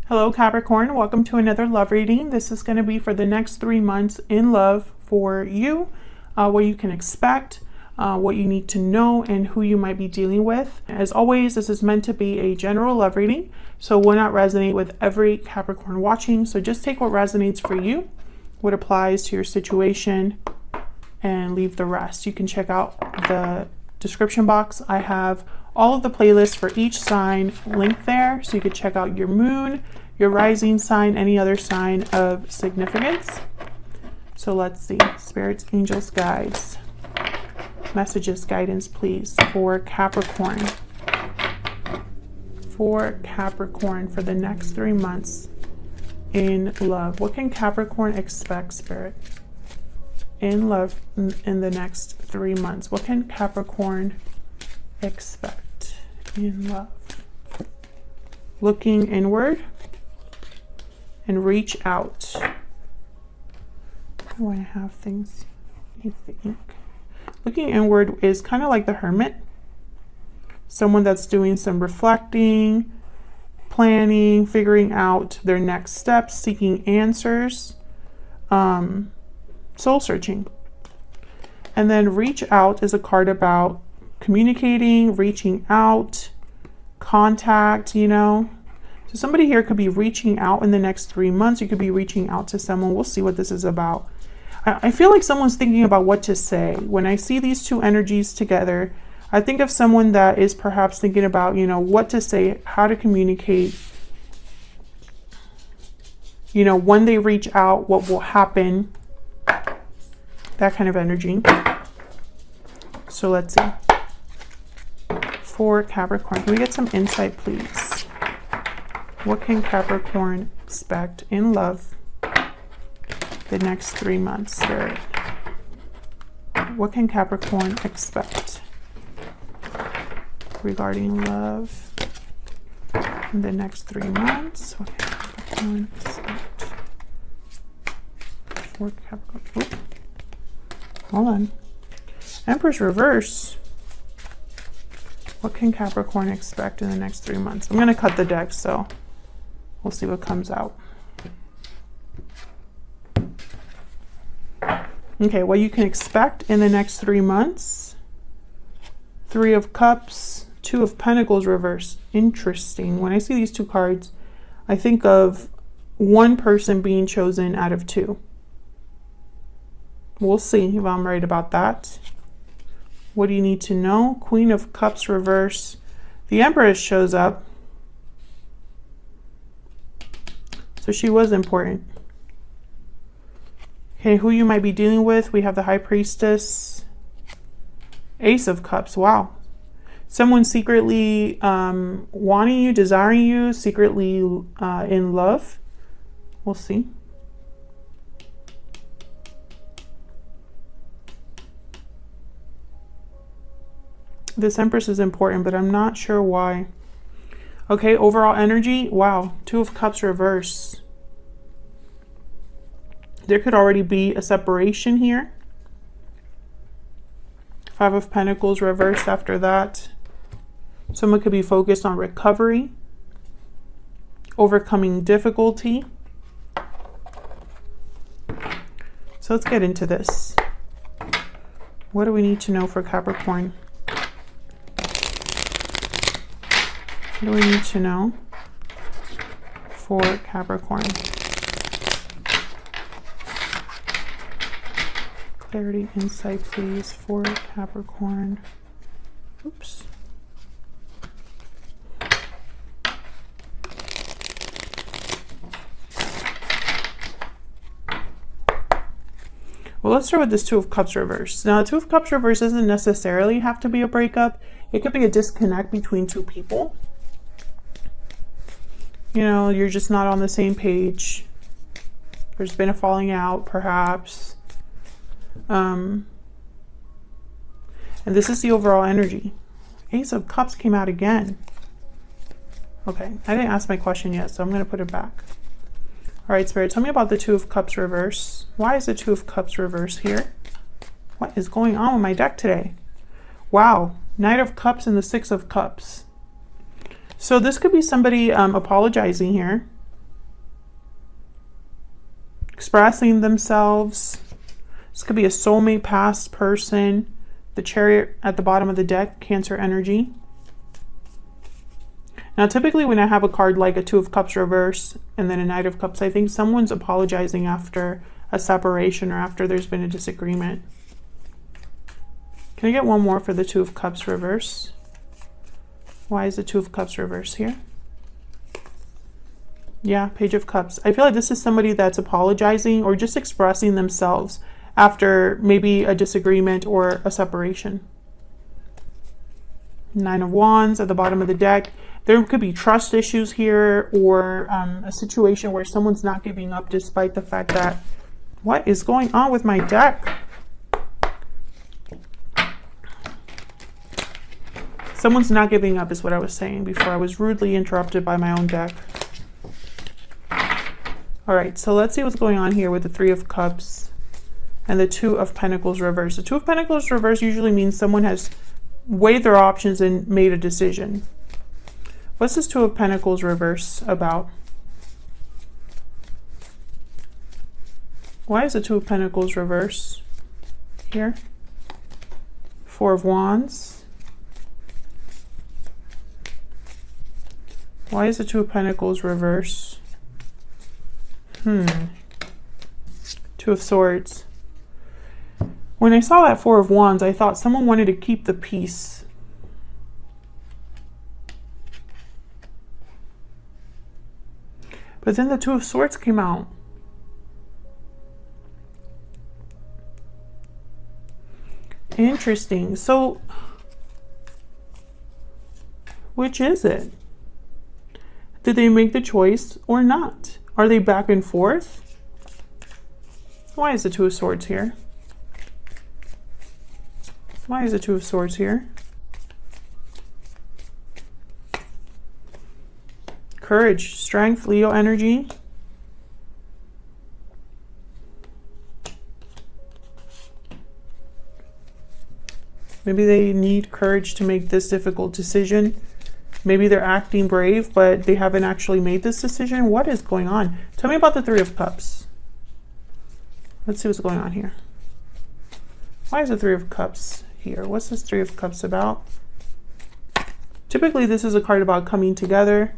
Hello Capricorn, welcome to another love reading. This is going to be for the next 3 months in love for you, what you can expect, what you need to know, and who you might be dealing with. As always, this is meant to be a general love reading, so will not resonate with every Capricorn watching. So just take what resonates for you, what applies to your situation, and leave the rest. You can check out the description box. I have all of the playlists for each sign linked there, so you could check out your moon, your rising sign, any other sign of significance. So let's see, spirits, angels, guides, messages, guidance, please, for Capricorn. For Capricorn for the next 3 months in love. What can Capricorn expect, Spirit? In love in the next 3 months. What can Capricorn expect in love? Looking inward and reach out. Oh, I have things beneath the ink. Looking inward is kind of like the hermit. Someone that's doing some reflecting, planning, figuring out their next steps, seeking answers, soul searching. And then reach out is a card about communicating, reaching out, contact, you know. So somebody here could be reaching out in the next 3 months. You could be reaching out to someone. We'll see what this is about. I feel like someone's thinking about what to say. When I see these two energies together, I think of someone that is perhaps thinking about, you know, what to say, how to communicate, you know, when they reach out, what will happen, that kind of energy. So let's see. For Capricorn, can we get some insight, please? What can Capricorn expect in love the next 3 months, Spirit? What can Capricorn expect regarding love in the next 3 months? What can Capricorn expect for Capricorn? Ooh. Hold on. Empress reverse. What can Capricorn expect in the next 3 months? I'm going to cut the deck, so we'll see what comes out. Okay, what you can expect in the next 3 months. 3 of Cups, 2 of Pentacles reverse. Interesting. When I see these two cards, I think of one person being chosen out of 2. We'll see if I'm right about that. What do you need to know? Queen of Cups reverse. The Empress shows up. So she was important. Okay, who you might be dealing with. We have the High Priestess. Ace of Cups. Wow. Someone secretly wanting you, desiring you, secretly in love. We'll see. This Empress is important, but I'm not sure why. Okay, overall energy. Wow, 2 of Cups reverse. There could already be a separation here. 5 of Pentacles reversed after that. Someone could be focused on recovery, overcoming difficulty. So let's get into this. What do we need to know for Capricorn? What do we need to know for Capricorn? Clarity, insight, please, for Capricorn. Oops. Well, let's start with this 2 of Cups reverse. Now, 2 of Cups reverse doesn't necessarily have to be a breakup. It could be a disconnect between 2 people. You know, you're just not on the same page. There's been a falling out, perhaps. And this is the overall energy. Ace of Cups came out again. Okay, I didn't ask my question yet, so I'm going to put it back. All right, Spirit, tell me about the 2 of Cups reverse. Why is the 2 of Cups reverse here? What is going on with my deck today? Wow, Knight of Cups and the 6 of Cups. So this could be somebody apologizing here. expressing themselves. This could be a soulmate, past person. The Chariot at the bottom of the deck, Cancer energy. Now, typically when I have a card like a Two of Cups reverse and then a Knight of Cups, I think someone's apologizing after a separation or after there's been a disagreement. Can I get one more for the Two of Cups reverse? Why is the Two of Cups reverse here? Yeah, Page of Cups. I feel like this is somebody that's apologizing or just expressing themselves after maybe a disagreement or a separation. Nine of Wands at the bottom of the deck. There could be trust issues here, or a situation where someone's not giving up despite the fact that, what is going on with my deck? Someone's not giving up is what I was saying before I was rudely interrupted by my own deck. All right, so let's see what's going on here with the Three of Cups and the Two of Pentacles reverse. The Two of Pentacles reverse usually means someone has weighed their options and made a decision. What's this Two of Pentacles reverse about? Why is the Two of Pentacles reverse here? Four of Wands. Why is the Two of Pentacles reverse? Two of Swords. When I saw that Four of Wands, I thought someone wanted to keep the peace. But then the Two of Swords came out. Interesting. So, which is it? Did they make the choice or not? Are they back and forth? Why is the Two of Swords here? Why is the Two of Swords here? Courage, strength, Leo energy. Maybe they need courage to make this difficult decision. Maybe they're acting brave, but they haven't actually made this decision. What is going on? Tell me about the Three of Cups. Let's see what's going on here. Why is the Three of Cups here? What's this Three of Cups about? Typically, this is a card about coming together,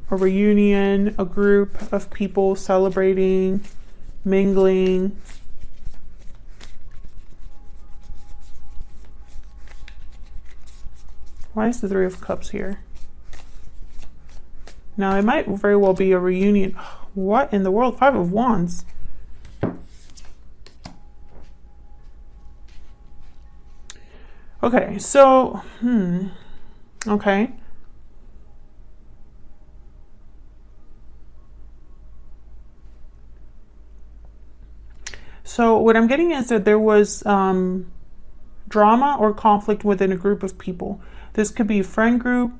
a reunion, a group of people celebrating, mingling. Why is the Three of Cups here? Now, it might very well be a reunion. What in the world? Five of Wands. Okay, so, okay. So what I'm getting is that there was drama or conflict within a group of people. This could be a friend group,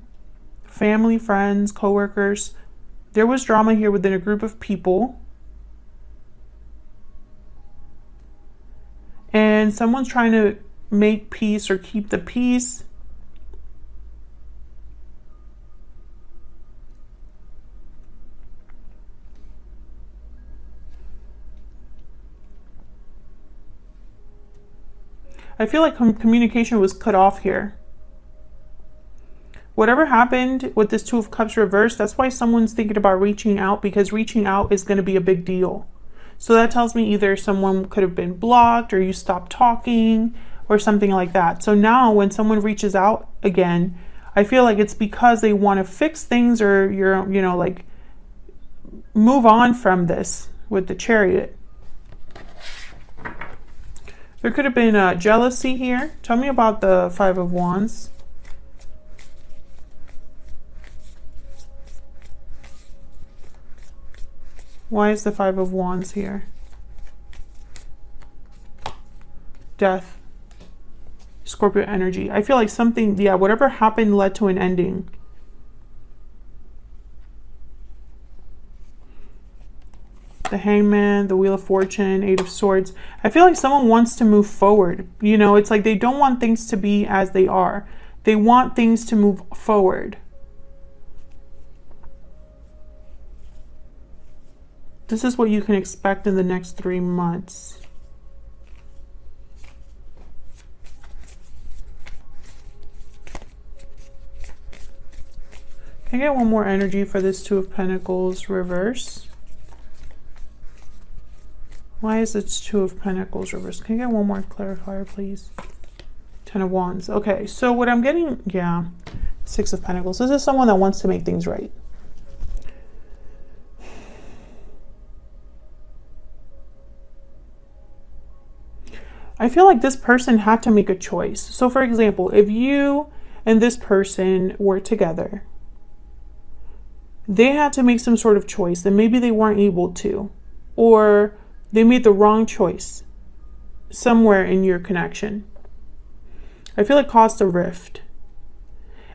family, friends, coworkers. There was drama here within a group of people. And someone's trying to make peace or keep the peace. I feel like communication was cut off here. Whatever happened with this Two of Cups reversed, that's why someone's thinking about reaching out, because reaching out is going to be a big deal. So that tells me either someone could have been blocked or you stopped talking or something like that. So now when someone reaches out again, I feel like it's because they want to fix things or like move on from this with the Chariot. There could have been jealousy here. Tell me about the Five of Wands. Why is the Five of Wands here? Death. Scorpio energy. I feel like something, yeah, whatever happened led to an ending. The Hangman, the Wheel of Fortune, Eight of Swords. I feel like someone wants to move forward. You know, it's like they don't want things to be as they are. They want things to move forward. This is what you can expect in the next 3 months. Can I get one more energy for this Two of Pentacles reverse? Why is it Two of Pentacles reverse? Can I get one more clarifier, please? Ten of Wands. Okay, so what I'm getting, yeah, Six of Pentacles. This is someone that wants to make things right. I feel like this person had to make a choice. So for example, if you and this person were together, they had to make some sort of choice and maybe they weren't able to, or they made the wrong choice somewhere in your connection. I feel it caused a rift.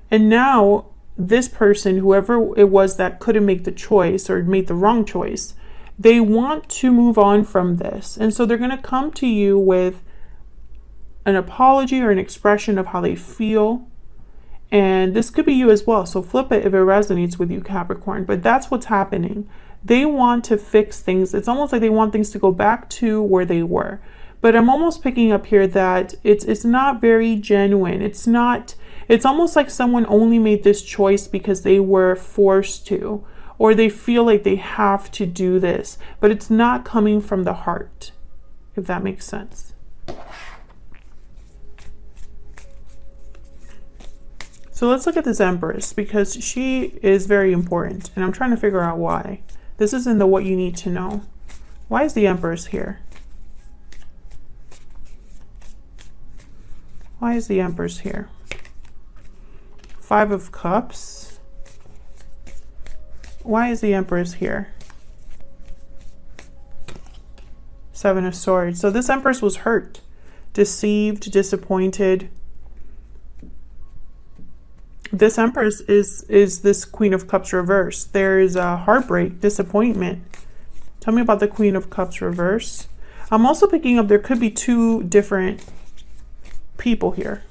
And now this person, whoever it was that couldn't make the choice or made the wrong choice, they want to move on from this. And so they're going to come to you with an apology or an expression of how they feel. And this could be you as well. So flip it if it resonates with you, Capricorn. But that's what's happening. They want to fix things. It's almost like they want things to go back to where they were. But I'm almost picking up here that it's not very genuine. It's almost like someone only made this choice because they were forced to, or they feel like they have to do this, but it's not coming from the heart, if that makes sense. So let's look at this Empress, because she is very important, and I'm trying to figure out why. This is in the what you need to know. Why is the Empress here? Why is the Empress here? Five of Cups. Why is the Empress here? Seven of Swords. So this Empress was hurt, deceived, disappointed. This Empress is this Queen of Cups reverse. There is a heartbreak, disappointment. Tell me about the Queen of Cups reverse. I'm also picking up there could be two different people here.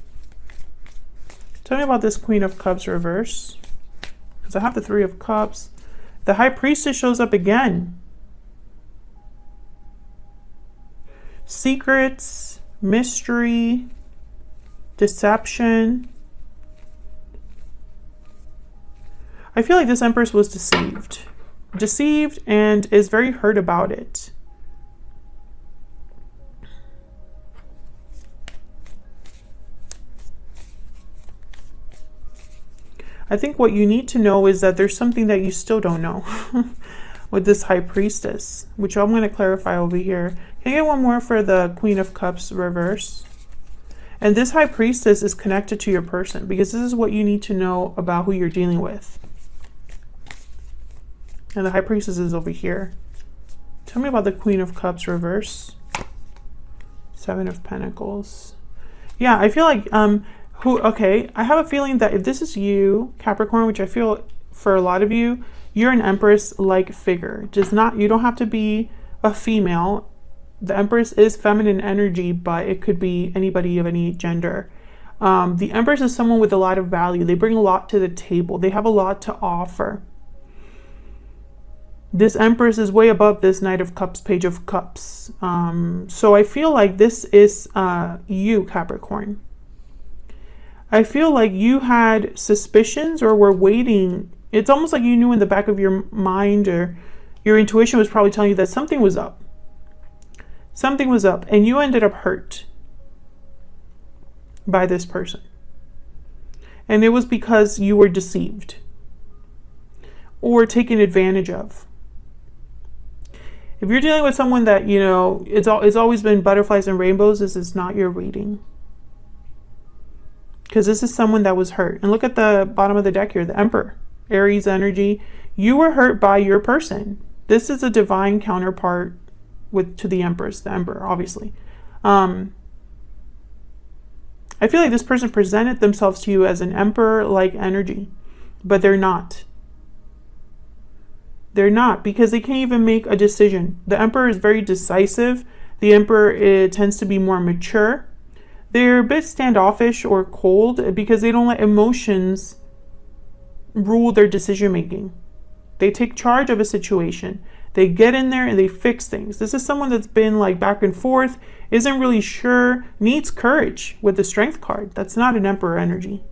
Tell me about this Queen of Cups reverse. Because I have the Three of Cups. The High Priestess shows up again. Secrets, mystery, deception. I feel like this Empress was deceived. Deceived and is very hurt about it. I think what you need to know is that there's something that you still don't know with this High Priestess, which I'm going to clarify over here. Can I get one more for the Queen of Cups reverse? And this High Priestess is connected to your person, because this is what you need to know about who you're dealing with. And the High Priestess is over here. Tell me about the Queen of Cups reverse. Seven of Pentacles. Yeah, I feel like okay, I have a feeling that if this is you, Capricorn, which I feel for a lot of you, you're an Empress-like figure. You don't have to be a female. The Empress is feminine energy, but it could be anybody of any gender. The Empress is someone with a lot of value. They bring a lot to the table. They have a lot to offer. This Empress is way above this Knight of Cups, Page of Cups. So I feel like this is you, Capricorn. I feel like you had suspicions or were waiting. It's almost like you knew in the back of your mind, or your intuition was probably telling you that something was up. Something was up, and you ended up hurt by this person. And it was because you were deceived or taken advantage of. If you're dealing with someone that, you know, it's always been butterflies and rainbows, this is not your reading. Because this is someone that was hurt. And look at the bottom of the deck here, the Emperor, Aries energy. You were hurt by your person. This is a divine counterpart to the Empress, the Emperor, obviously. I feel like this person presented themselves to you as an Emperor-like energy, but they're not. They're not, because they can't even make a decision. The Emperor is very decisive. The Emperor tends to be more mature. They're a bit standoffish or cold because they don't let emotions rule their decision making. They take charge of a situation. They get in there and they fix things. This is someone that's been like back and forth, isn't really sure, needs courage with the Strength card. That's not an Emperor energy.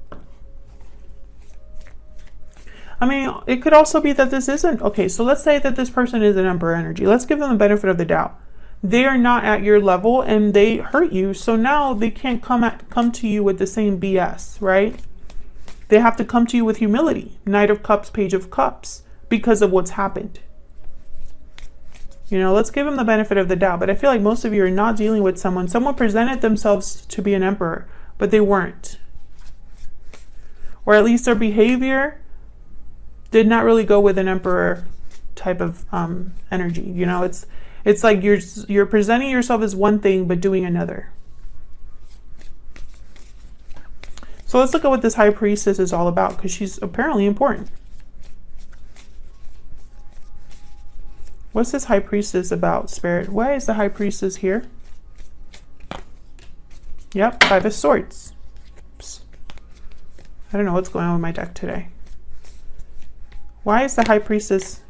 I mean, it could also be that this isn't. Okay, so let's say that this person is an Emperor energy. Let's give them the benefit of the doubt. They are not at your level and they hurt you. So now they can't come to you with the same BS, right? They have to come to you with humility. Knight of Cups, Page of Cups, because of what's happened. You know, let's give them the benefit of the doubt. But I feel like most of you are not dealing with someone. Someone presented themselves to be an Emperor, but they weren't. Or at least their behavior did not really go with an Emperor type of energy. You know, it's like you're presenting yourself as one thing but doing another. So let's look at what this High Priestess is all about, because she's apparently important. What's this High Priestess about, Spirit? Why is the High Priestess here? Yep, Five of Swords. Oops. I don't know what's going on with my deck today. Why is the High Priestess?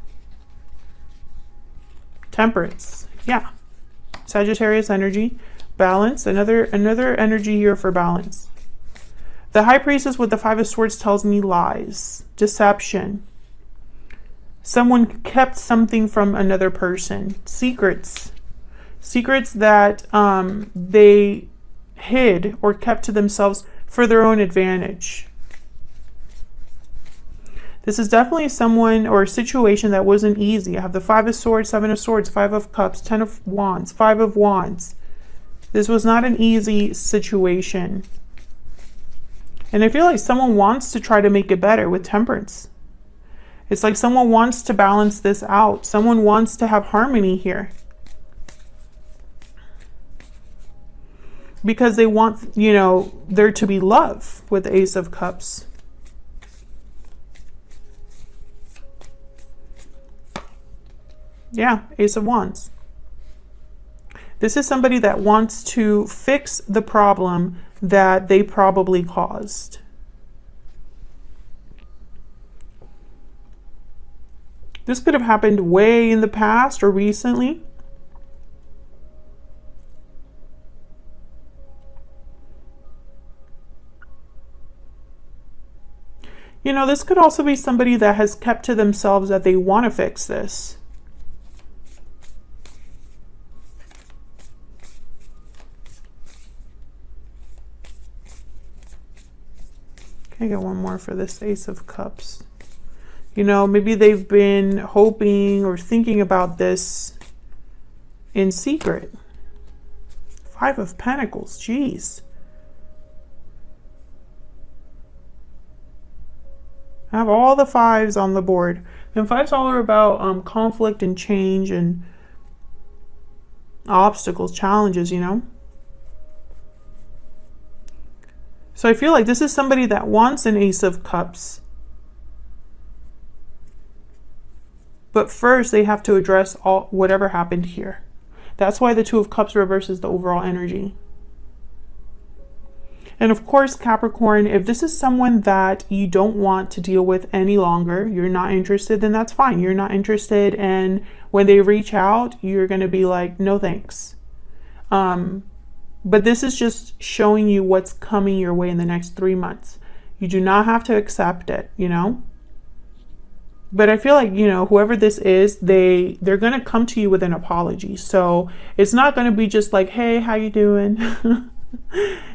Temperance. Yeah. Sagittarius energy. Balance. Another energy here for balance. The High Priestess with the Five of Swords tells me lies, deception. Someone kept something from another person. Secrets. Secrets that they hid or kept to themselves for their own advantage. This is definitely someone or a situation that wasn't easy. I have the Five of Swords, Seven of Swords, Five of Cups, Ten of Wands, Five of Wands. This was not an easy situation. And I feel like someone wants to try to make it better with Temperance. It's like someone wants to balance this out. Someone wants to have harmony here. Because they want, you know, there to be love with the Ace of Cups. Yeah, Ace of Wands. This is somebody that wants to fix the problem that they probably caused. This could have happened way in the past or recently. You know, this could also be somebody that has kept to themselves that they want to fix this. I got one more for this Ace of Cups. You know, maybe they've been hoping or thinking about this in secret. Five of Pentacles, jeez. I have all the fives on the board. And fives all are about conflict and change and obstacles, challenges, you know. So I feel like this is somebody that wants an Ace of Cups. But first they have to address whatever happened here. That's why the Two of Cups reverses the overall energy. And of course, Capricorn, if this is someone that you don't want to deal with any longer, you're not interested, then that's fine. You're not interested, and when they reach out, you're going to be like, no thanks. But this is just showing you what's coming your way in the next 3 months. You do not have to accept it, you know. But I feel like, you know, whoever this is, they're going to come to you with an apology. So it's not going to be just like, hey, how you doing?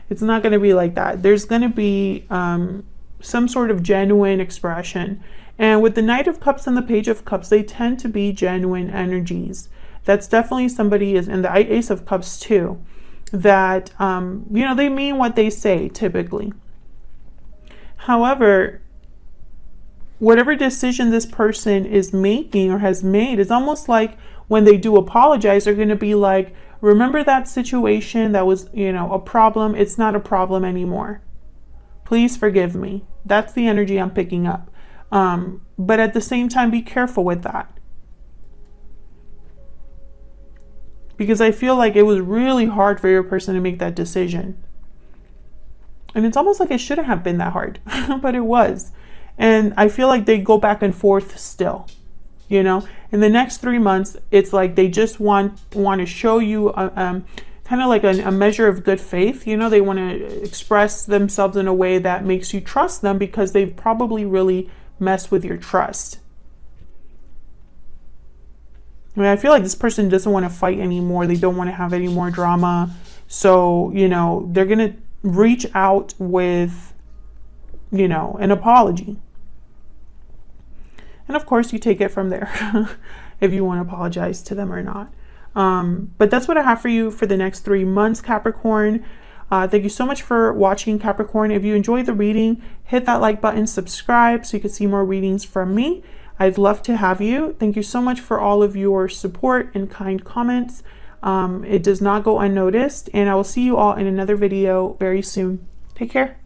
It's not going to be like that. There's going to be some sort of genuine expression. And with the Knight of Cups and the Page of Cups, they tend to be genuine energies. That's definitely somebody is, and the Ace of Cups too, that, you know, they mean what they say typically. However, whatever decision this person is making or has made, is almost like when they do apologize, they're going to be like, remember that situation that was, you know, a problem? It's not a problem anymore. Please forgive me. That's the energy I'm picking up. But at the same time, be careful with that. Because I feel like it was really hard for your person to make that decision. And it's almost like it shouldn't have been that hard, but it was. And I feel like they go back and forth still. you know. In the next 3 months, it's like they just want to show you kind of like a measure of good faith. You know, they want to express themselves in a way that makes you trust them, because they've probably really messed with your trust. I mean, I feel like this person doesn't want to fight anymore. They don't want to have any more drama. So, you know, they're going to reach out with, you know, an apology. And of course, you take it from there if you want to apologize to them or not. But that's what I have for you for the next 3 months, Capricorn. Thank you so much for watching, Capricorn. If you enjoyed the reading, hit that like button, subscribe so you can see more readings from me. I'd love to have you. Thank you so much for all of your support and kind comments. It does not go unnoticed, and I will see you all in another video very soon. Take care.